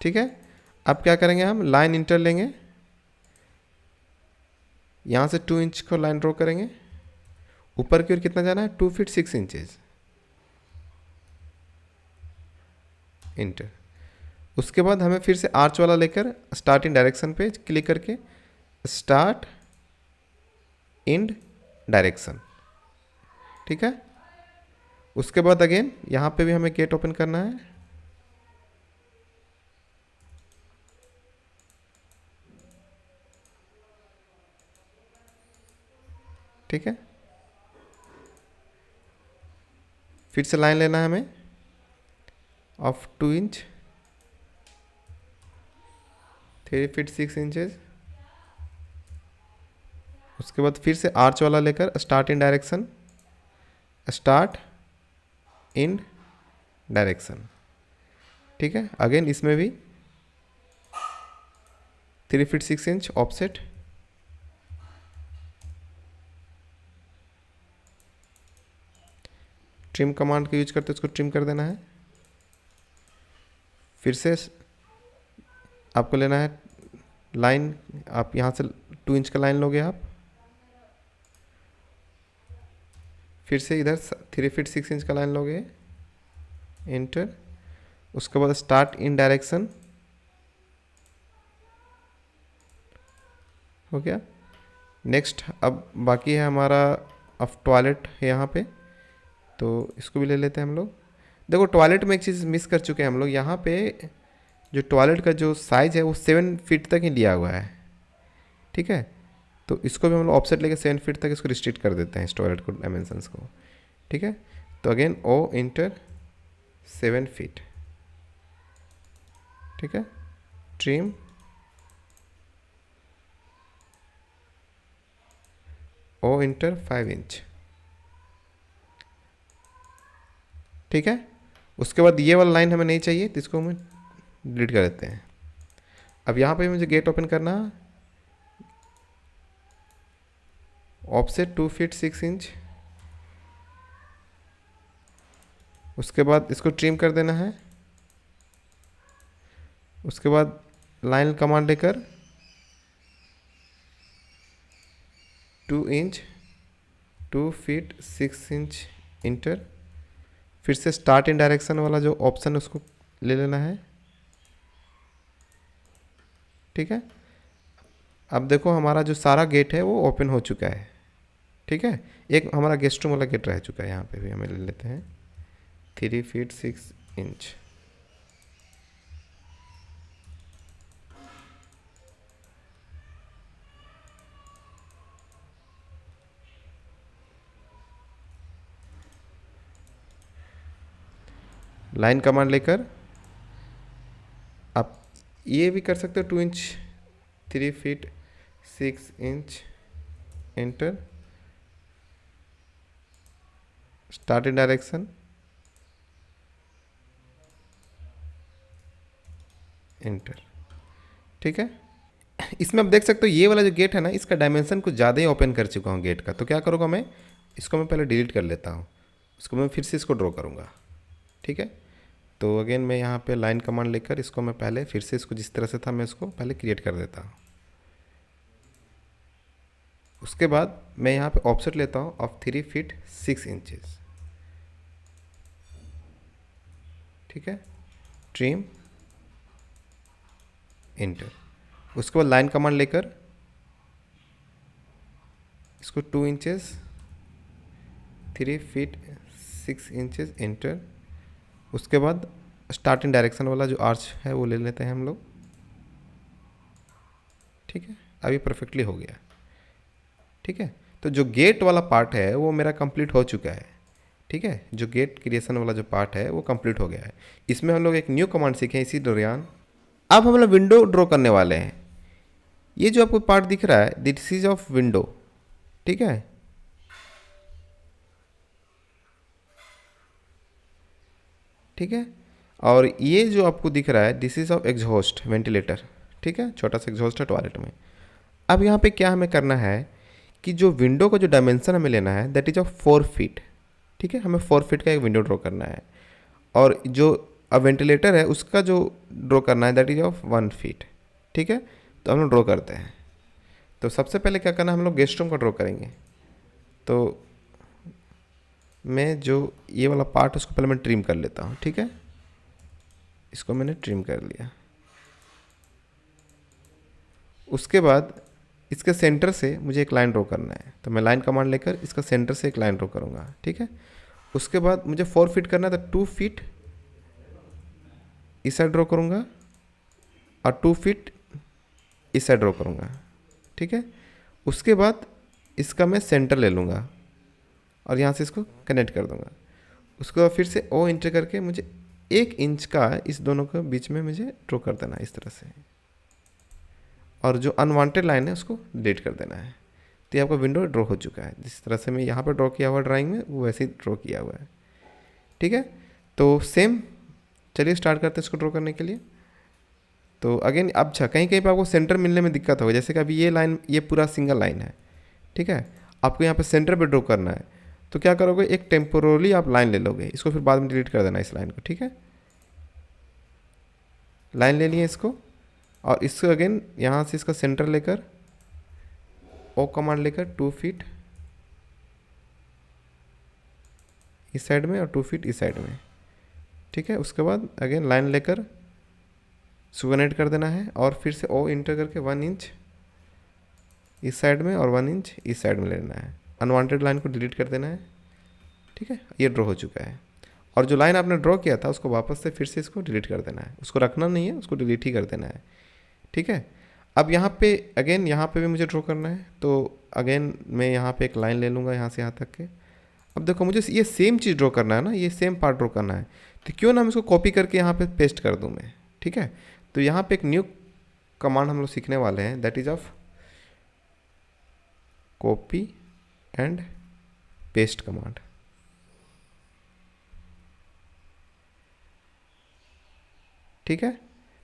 ठीक है, अब क्या करेंगे, हम लाइन इंटर लेंगे, यहाँ से 2 इंच को लाइन ड्रॉ करेंगे, ऊपर की ओर कितना जाना है, 2 फीट 6 इंचेस, इंटर। उसके बाद हमें फिर से आर्च वाला लेकर स्टार्ट इन डायरेक्शन पे क्लिक करके स्टार्ट इन डायरेक्शन, ठीक है। उसके बाद अगेन यहाँ पे भी हमें गेट ओपन करना है, ठीक है। फिर से लाइन लेना है हमें ऑफ 2 इंच, 3 फीट 6 इंचेस। उसके बाद फिर से आर्च वाला लेकर start in direction, start in direction, ठीक है। अगेन इसमें भी 3 feet 6 inch offset, trim command का यूज करते उसको ट्रिम कर देना है। फिर से आपको लेना है लाइन, आप यहाँ से 2 इंच का लाइन लोगे आप, फिर से इधर 3 फीट 6 इंच का लाइन लोगे, इंटर। उसके बाद स्टार्ट इन डायरेक्शन, हो गया। नेक्स्ट अब बाकी है हमारा अब टॉयलेट है यहाँ पे, तो इसको भी ले लेते हैं हम लोग। देखो टॉयलेट में एक चीज़ मिस कर चुके हैं हम लोग, यहाँ पे जो टॉयलेट का जो साइज़ है वो 7 फीट तक ही लिया हुआ है, ठीक है। तो इसको भी हम लोग ऑफसेट लेके 7 फीट तक इसको रिस्ट्रिक्ट कर देते हैं इस टॉयलेट को डायमेंशंस को, ठीक है। तो अगेन ओ इंटर 7 फीट, ठीक है। ट्रिम ओ इंटर 5 इंच, ठीक है। उसके बाद ये वाला लाइन हमें नहीं चाहिए तो इसको हम डिलीट कर देते हैं। अब यहाँ पे मुझे गेट ओपन करना, ऑफसेट 2 फीट 6 इंच। उसके बाद इसको ट्रिम कर देना है। उसके बाद लाइन कमांड लेकर 2 इंच 2 फीट 6 इंच, इंटर। फिर से स्टार्ट इन डायरेक्शन वाला जो ऑप्शन है उसको ले लेना है, ठीक है। अब देखो हमारा जो सारा गेट है वो ओपन हो चुका है, ठीक है। एक हमारा गेस्ट रूम वाला गेट रह चुका है, यहाँ पे भी हमें ले लेते हैं 3 फीट 6 इंच। लाइन कमांड लेकर आप ये भी कर सकते हो 2 inch 3 feet 6 inch, enter. Start in direction, enter, ठीक है। इसमें आप देख सकते हो ये वाला जो गेट है ना, इसका डायमेंशन कुछ ज़्यादा ही ओपन कर चुका हूँ गेट का। तो क्या करूँगा मैं, इसको मैं पहले डिलीट कर लेता हूँ, उसको मैं फिर से इसको ड्रॉ करूँगा, ठीक है। तो अगेन मैं यहाँ पे लाइन कमांड लेकर इसको मैं पहले फिर से इसको जिस तरह से था मैं इसको पहले क्रिएट कर देता हूँ। उसके बाद मैं यहाँ पे ऑफसेट लेता हूँ ऑफ 3 फीट 6 इंचेस, ठीक है। Trim, inter. उसके बाद लाइन कमांड लेकर इसको 2 इंचेस 3 फीट 6 इंचेस, इंटर। उसके बाद स्टार्ट इन डायरेक्शन वाला जो आर्च है वो ले लेते हैं हम लोग, ठीक है। अभी परफेक्टली हो गया, ठीक है। तो जो गेट वाला पार्ट है वो मेरा कंप्लीट हो चुका है, ठीक है। जो गेट क्रिएशन वाला जो पार्ट है वो कंप्लीट हो गया है। इसमें हम लोग एक न्यू कमांड सीखे इसी दौरान। अब हम लोग विंडो ड्रॉ करने वाले हैं। ये जो आपको पार्ट दिख रहा है दिस इज ऑफ विंडो, ठीक है। ठीक है, और ये जो आपको दिख रहा है this is of exhaust ventilator, ठीक है। छोटा सा एग्जॉस्ट है टॉयलेट में। अब यहाँ पे क्या हमें करना है कि जो विंडो का जो डायमेंशन हमें लेना है दैट इज ऑफ 4 फीट, ठीक है। हमें 4 फीट का एक विंडो ड्रॉ करना है, और जो वेंटिलेटर है उसका जो ड्रॉ करना है दैट इज ऑफ 1 फीट, ठीक है। तो हम लोग ड्रॉ करते हैं। तो सबसे पहले क्या करना है, हम लोग गेस्ट रूम का ड्रॉ करेंगे। तो मैं जो ये वाला पार्ट उसको पहले मैं ट्रिम कर लेता हूँ, ठीक है। इसको मैंने ट्रिम कर लिया। उसके बाद इसके सेंटर से मुझे एक लाइन ड्रॉ करना है, तो मैं लाइन कमांड लेकर इसका सेंटर से एक लाइन ड्रॉ करूँगा, ठीक है। उसके बाद मुझे 4 फीट करना है, तो 2 फीट इस साइड ड्रॉ करूँगा और 2 फीट इस साइड ड्रॉ करूँगा, ठीक है। उसके बाद इसका मैं सेंटर ले लूँगा और यहाँ से इसको कनेक्ट कर दूँगा। उसके बाद फिर से ओ इंटर करके मुझे 1 इंच का इस दोनों के बीच में मुझे ड्रॉ कर देना है इस तरह से, और जो अनवांटेड लाइन है उसको डिलीट कर देना है। तो ये आपका विंडो ड्रॉ हो चुका है। जिस तरह से मैं यहाँ पर ड्रॉ किया हुआ ड्राइंग में, वो वैसे ही ड्रॉ किया हुआ है, ठीक है। तो सेम, चलिए स्टार्ट करते हैं इसको ड्रॉ करने के लिए। तो अगेन अब अच्छा, कहीं कहीं पर आपको सेंटर मिलने में दिक्कत होगा, जैसे कि अभी ये लाइन, ये पूरा सिंगल लाइन है, ठीक है। आपको यहाँ पे सेंटर पे ड्रॉ करना है, तो क्या करोगे, एक टेम्पोरली आप लाइन ले लोगे, इसको फिर बाद में डिलीट कर देना इस लाइन को, ठीक है। लाइन ले लिए इसको, और इसको अगेन यहाँ से इसका सेंटर लेकर ओ कमांड लेकर 2 फीट इस साइड में और 2 फीट इस साइड में, ठीक है। उसके बाद अगेन लाइन लेकर सुगनेट कर देना है, और फिर से ओ इंटर करके 1 इंच इस साइड में और 1 इंच इस साइड में लेना है। अनवांटेड लाइन को डिलीट कर देना है, ठीक है। ये ड्रॉ हो चुका है। और जो लाइन आपने ड्रॉ किया था उसको वापस से फिर से इसको डिलीट कर देना है, उसको रखना नहीं है, उसको डिलीट ही कर देना है, ठीक है। अब यहाँ पे अगेन, यहाँ पे भी मुझे ड्रॉ करना है, तो अगेन मैं यहाँ पे एक लाइन ले लूँगा यहाँ से यहाँ तक के। अब देखो मुझे ये सेम चीज़ ड्रॉ करना है ना, ये सेम पार्ट ड्रॉ करना है, तो क्यों ना मैं इसको कॉपी करके यहाँ पे पेस्ट कर दूँ मैं, ठीक है। तो यहाँ पे एक न्यू कमांड हम लोग सीखने वाले हैं, that is of copy and paste command, ठीक है।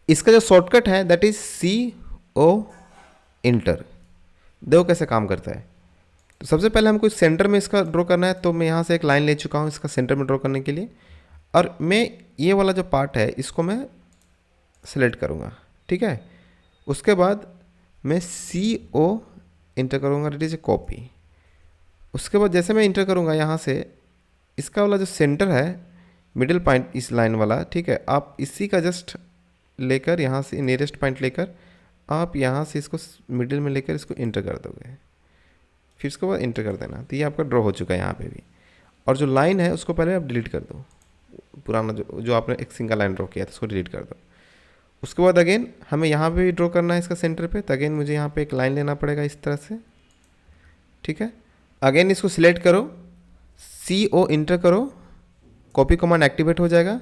इसका जो शॉर्टकट है दैट इज CO इंटर। देखो कैसे काम करता है। तो सबसे पहले हमको सेंटर में इसका ड्रॉ करना है, तो मैं यहाँ से एक लाइन ले चुका हूँ इसका सेंटर में ड्रॉ करने के लिए, और मैं ये वाला जो पार्ट है इसको मैं सेलेक्ट करूँगा, ठीक है। उसके बाद मैं CO इंटर करूँगा, दैट इज ए कॉपी। उसके बाद जैसे मैं इंटर करूँगा यहाँ से, इसका वाला जो सेंटर है मिडिल पॉइंट इस लाइन वाला, ठीक है, आप इसी का जस्ट लेकर यहाँ से नियरेस्ट पॉइंट लेकर आप यहाँ से इसको मिडिल में लेकर इसको इंटर कर दोगे, फिर इसके बाद इंटर कर देना। तो ये आपका ड्रॉ हो चुका है यहाँ पे भी। और जो लाइन है उसको पहले आप डिलीट कर दो, पुराना जो आपने एक सिंगल लाइन ड्रॉ किया था उसको डिलीट कर दो। उसके बाद अगेन हमें यहाँ पे भी ड्रॉ करना है इसका सेंटर पे, तो अगेन मुझे यहाँ पे एक लाइन लेना पड़ेगा इस तरह से, ठीक है। अगेन इसको सिलेक्ट करो, CO इंटर करो, कॉपी कमांड एक्टिवेट हो जाएगा।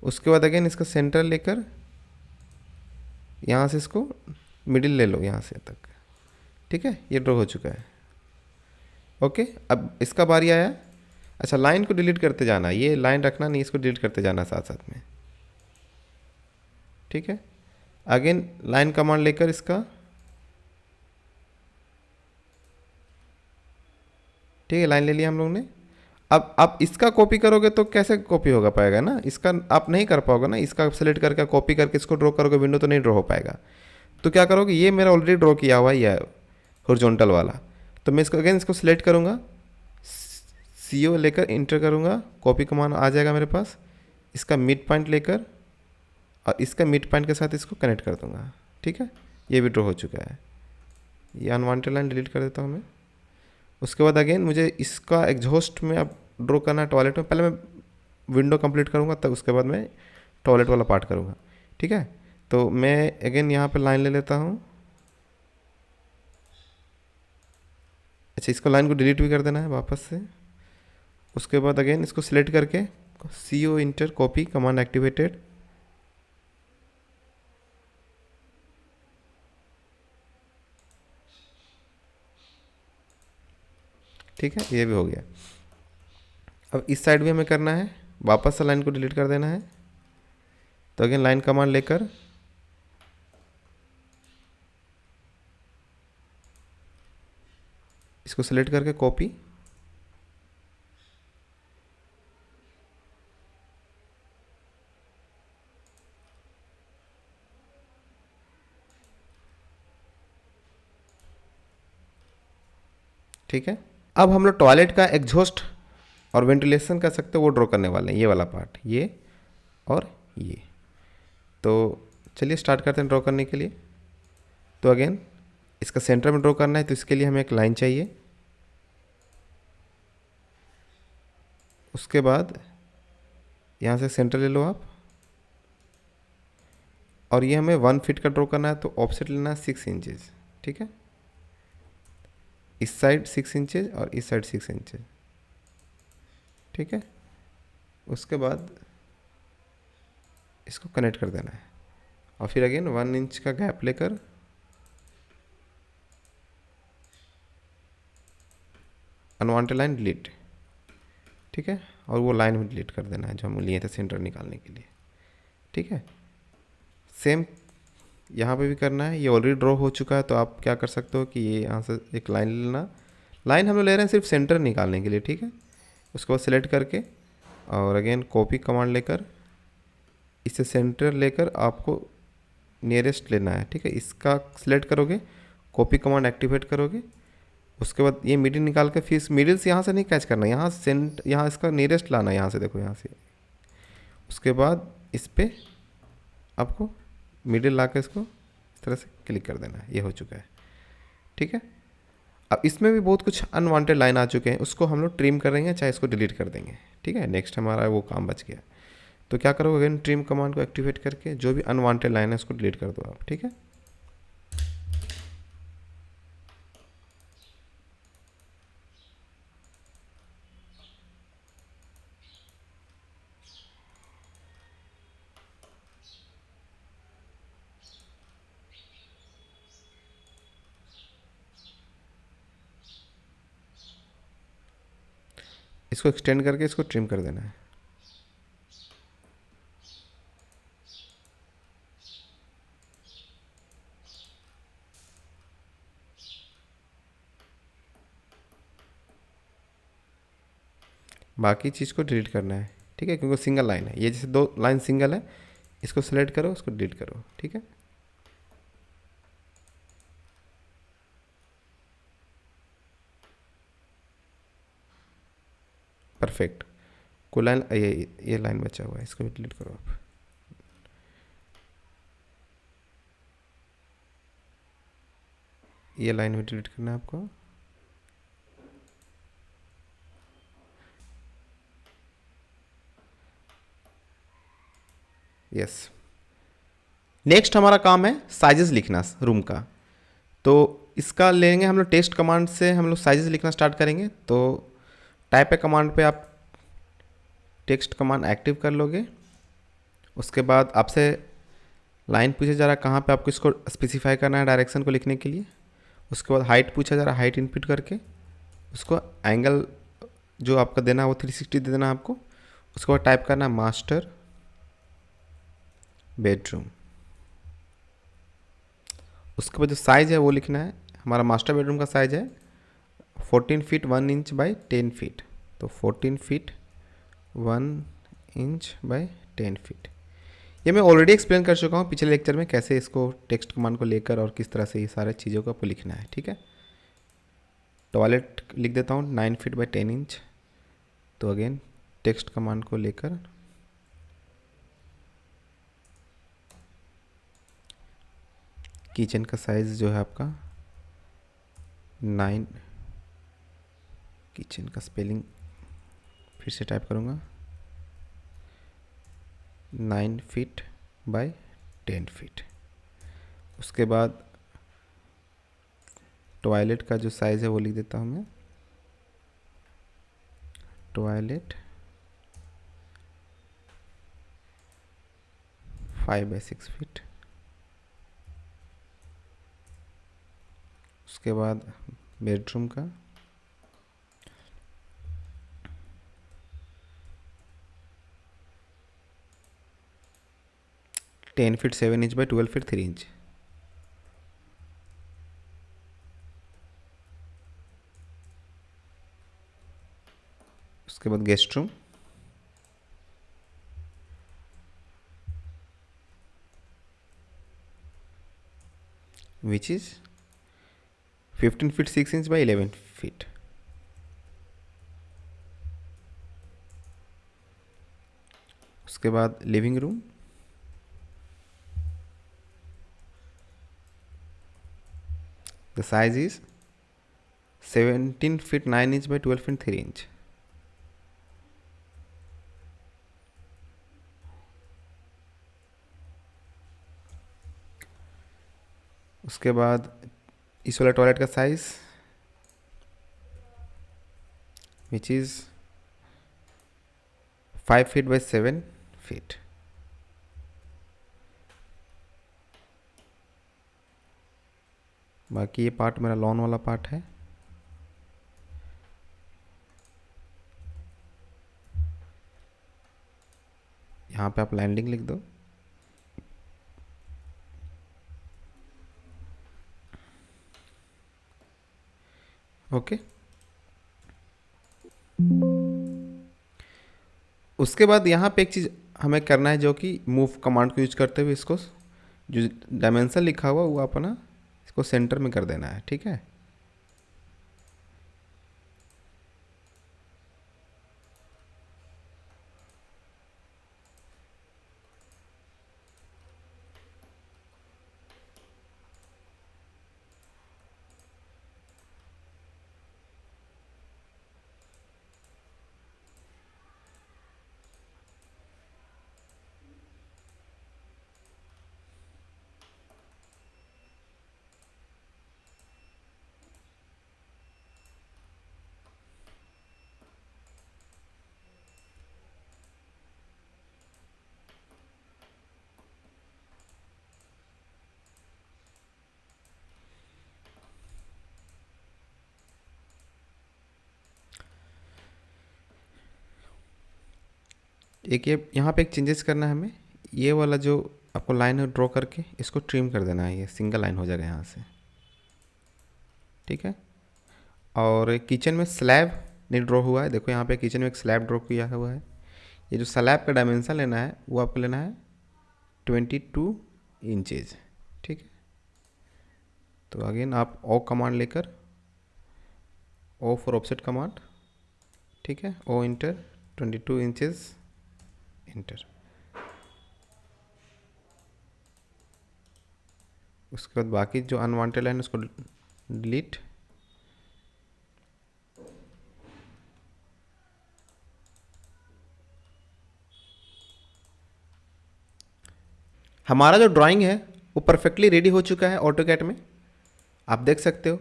उसके बाद अगेन इसका सेंटर लेकर यहाँ से इसको मिडिल ले लो यहाँ से तक, ठीक है। ये ड्रॉ हो चुका है, ओके। अब इसका बारी आया। अच्छा, लाइन को डिलीट करते जाना, ये लाइन रखना नहीं, इसको डिलीट करते जाना साथ साथ में, ठीक है। अगेन लाइन कमांड लेकर इसका, ठीक है, लाइन ले लिया हम लोग ने। अब आप इसका कॉपी करोगे तो कैसे कॉपी होगा पाएगा ना, इसका आप नहीं कर पाओगे ना, इसका सेलेक्ट करके कॉपी करके इसको ड्रॉ करोगे विंडो तो नहीं ड्रॉ हो पाएगा। तो क्या करोगे, ये मेरा ऑलरेडी ड्रॉ किया हुआ ही है हॉरिजॉन्टल वाला, तो मैं इसको अगेन इसको सिलेक्ट करूँगा, CO लेकर इंटर करूँगा, कॉपी कमांड आ जाएगा मेरे पास, इसका मिड पॉइंट लेकर और इसका मिड पॉइंट के साथ इसको कनेक्ट कर दूँगा, ठीक है। ये भी ड्रॉ हो चुका है। ये अनवांटेड लाइन डिलीट कर देता हूँ मैं। उसके बाद अगेन मुझे इसका एग्जॉस्ट में अब ड्रॉ करना है टॉयलेट में, पहले मैं विंडो कंप्लीट करूँगा तब उसके बाद मैं टॉयलेट वाला पार्ट करूँगा, ठीक है। तो मैं अगेन यहाँ पे लाइन ले लेता हूँ। अच्छा, इसको लाइन को डिलीट भी कर देना है वापस से। उसके बाद अगेन इसको सिलेक्ट करके CO inter copy command activated, ठीक है, ये भी हो गया। अब इस साइड भी हमें करना है, वापस से लाइन को डिलीट कर देना है। तो अगेन लाइन कमांड लेकर इसको सिलेक्ट करके कॉपी, ठीक है। अब हम लोग टॉयलेट का एग्जॉस्ट और वेंटिलेशन कर सकते हो वो ड्रॉ करने वाले हैं, ये वाला पार्ट, ये और ये। तो चलिए स्टार्ट करते हैं ड्रॉ करने के लिए। तो अगेन इसका सेंटर में ड्रॉ करना है, तो इसके लिए हमें एक लाइन चाहिए। उसके बाद यहाँ से सेंटर ले लो आप, और ये हमें 1 फीट का ड्रॉ करना है, तो ऑफसेट लेना है 6 इंचेस, ठीक है। इस साइड 6 इंचेस और इस साइड 6 इंचेस, ठीक है। उसके बाद इसको कनेक्ट कर देना है, और फिर अगेन 1 इंच का गैप लेकर अनवांटेड लाइन डिलीट, ठीक है। और वो लाइन भी डिलीट कर देना है जो हम लिए थे सेंटर निकालने के लिए, ठीक है। सेम यहाँ पे भी करना है, ये ऑलरेडी ड्रॉ हो चुका है, तो आप क्या कर सकते हो कि ये यहाँ से एक लाइन ले लेना। लाइन हम लोग ले रहे हैं सिर्फ सेंटर निकालने के लिए, ठीक है। उसके बाद सेलेक्ट करके और अगेन कॉपी कमांड लेकर इससे सेंटर लेकर आपको नियरेस्ट लेना है, ठीक है। इसका सिलेक्ट करोगे, कॉपी कमांड एक्टिवेट करोगे, उसके बाद ये मिडिल निकाल के फिर मिडिल से यहाँ से नहीं कैच करना, यहाँ यहाँ इसका नियरेस्ट लाना है, यहाँ से देखो यहाँ से। उसके बाद इस पर आपको मिडिल ला के इसको इस तरह से क्लिक कर देना है, ये हो चुका है, ठीक है। अब इसमें भी बहुत कुछ अनवांटेड लाइन आ चुके हैं, उसको हम लोग ट्रिम करेंगे, चाहे इसको डिलीट कर देंगे, ठीक है। नेक्स्ट हमारा वो काम बच गया। तो क्या करोगे, अगेन ट्रिम कमांड को एक्टिवेट करके जो भी अनवांटेड लाइन है उसको डिलीट कर दो आप, ठीक है। इसको एक्सटेंड करके इसको ट्रिम कर देना है। बाकी चीज़ को डिलीट करना है, ठीक है, क्योंकि सिंगल लाइन है ये, जैसे 2 लाइन सिंगल है, इसको सेलेक्ट करो, उसको डिलीट करो, ठीक है। परफेक्ट। कोई लाइन ये लाइन बचा हुआ है, इसको भी डिलीट करो आप। ये लाइन भी डिलीट करना है आपको। यस। नेक्स्ट हमारा काम है साइजेस लिखना रूम का। तो इसका लेंगे हम लोग टेक्स्ट कमांड से, हम लोग साइजेस लिखना स्टार्ट करेंगे। तो टाइप ए कमांड पे आप टेक्स्ट कमांड एक्टिव कर लोगे। उसके बाद आपसे लाइन पूछा जा रहा है कहाँ पे आपको इसको स्पेसिफाई करना है डायरेक्शन को लिखने के लिए। उसके बाद हाइट पूछा जा रहा है, हाइट इनपुट करके उसको एंगल जो आपका देना है वो 360 दे देना है आपको। उसके बाद टाइप करना है मास्टर बेडरूम। उसके बाद जो साइज़ है वो लिखना है। हमारा मास्टर बेडरूम का साइज़ है 14 फीट 1 इंच बाई 10 फीट। तो 14 फीट 1 इंच बाई 10 फीट। ये मैं ऑलरेडी एक्सप्लेन कर चुका हूँ पिछले लेक्चर में, कैसे इसको टेक्स्ट कमांड को लेकर और किस तरह से ये सारे चीज़ों को आपको लिखना है, ठीक है। टॉयलेट लिख देता हूँ 9 फीट बाई 10 इंच। तो अगेन टेक्स्ट कमांड को लेकर किचन का साइज़ जो है आपका 9, किचन का स्पेलिंग फिर से टाइप करूँगा 9 फीट बाई 10 फीट। उसके बाद टॉयलेट का जो साइज़ है वो लिख देता हूँ मैं, टॉयलेट 5 बाई 6 फीट। उसके बाद बेडरूम का 10 feet 7 inch by 12 feet 3 inch. उसके बाद guest room which is 15 feet 6 inch by 11 feet. उसके बाद living room, the size is 17 feet 9 inch by 12 feet 3 inch. उसके बाद इस वाला टॉयलेट का size which is 5 feet by 7 feet. बाकी ये पार्ट मेरा लॉन वाला पार्ट है। यहाँ पे आप लैंडिंग लिख दो। ओके। उसके बाद यहाँ पे एक चीज़ हमें करना है, जो कि मूव कमांड को यूज करते हुए इसको जो डायमेंशन लिखा हुआ वो अपना इसको सेंटर में कर देना है। ठीक है। एक ये यहाँ पे एक चेंजेस करना है हमें। ये वाला जो आपको लाइन है ड्रॉ करके इसको ट्रिम कर देना है, ये सिंगल लाइन हो जाएगा यहाँ से। ठीक है। और किचन में स्लैब नहीं ड्रॉ हुआ है, देखो यहाँ पे किचन में एक स्लैब ड्रॉ किया हुआ है। ये जो स्लैब का डायमेंशन लेना है वो आपको लेना है 22 इंचेज। ठीक है। तो अगेन आप ओ कमांड लेकर, ओ फॉर ऑफसेट कमांड, ठीक है, ओ इंटर 22 इंचेस इंटर। उसके बाद बाकी जो अनवांटेड लाइन उसको डिलीट। हमारा जो ड्राइंग है वो परफेक्टली रेडी हो चुका है ऑटोकैड में। आप देख सकते हो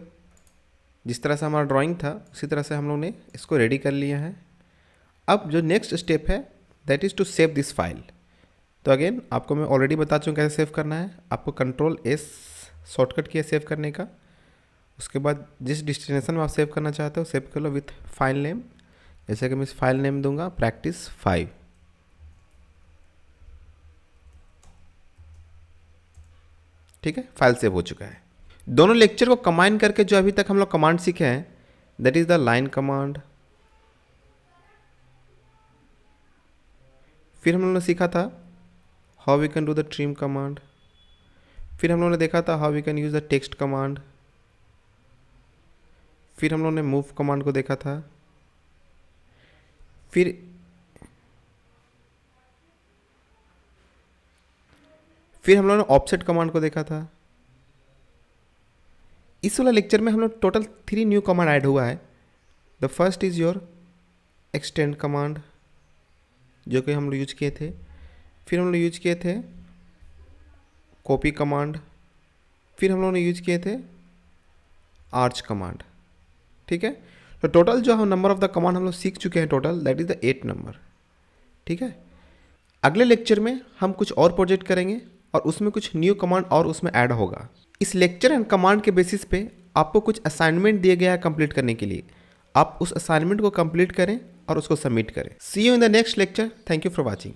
जिस तरह से हमारा ड्राइंग था उसी तरह से हम लोग ने इसको रेडी कर लिया है। अब जो नेक्स्ट स्टेप है that is to save this file. तो अगेन आपको मैं ऑलरेडी बता चुका हूँ कैसे सेव करना है। आपको कंट्रोल एस शॉर्टकट किया सेव करने का। उसके बाद जिस डेस्टिनेशन में आप सेव करना चाहते हो सेव कर लो विथ फाइल नेम। जैसे कि मैं इस फाइल नेम दूंगा प्रैक्टिस 5। ठीक है, फाइल सेव हो चुका है। दोनों लेक्चर को कंबाइन करके जो अभी तक हम लोग कमांड सीखे हैं that is the line command, फिर हम लोगों ने सीखा था how we can do the trim command, फिर हम लोगों ने देखा था how we can use the text command, फिर हम लोगों ने मूव कमांड को देखा था, फिर हम लोगों ने ऑफसेट कमांड को देखा था। इस वाला लेक्चर में हम लोग टोटल 3 न्यू कमांड ऐड हुआ है। The first is your extend command जो कि हम लोग यूज किए थे। फिर हम लोग यूज किए थे कॉपी कमांड, फिर हम लोगों ने यूज किए थे आर्च कमांड। ठीक है, तो टोटल जो हम नंबर ऑफ द कमांड हम लोग सीख चुके हैं total that is the 8 number. ठीक है, अगले लेक्चर में हम कुछ और प्रोजेक्ट करेंगे और उसमें कुछ न्यू कमांड और उसमें ऐड होगा। इस लेक्चर एंड कमांड के बेसिस पे आपको कुछ असाइनमेंट दिया गया है कंप्लीट करने के लिए। आप उस असाइनमेंट को कंप्लीट करें और उसको सबमिट करें। See you in the next lecture. Thank you for watching.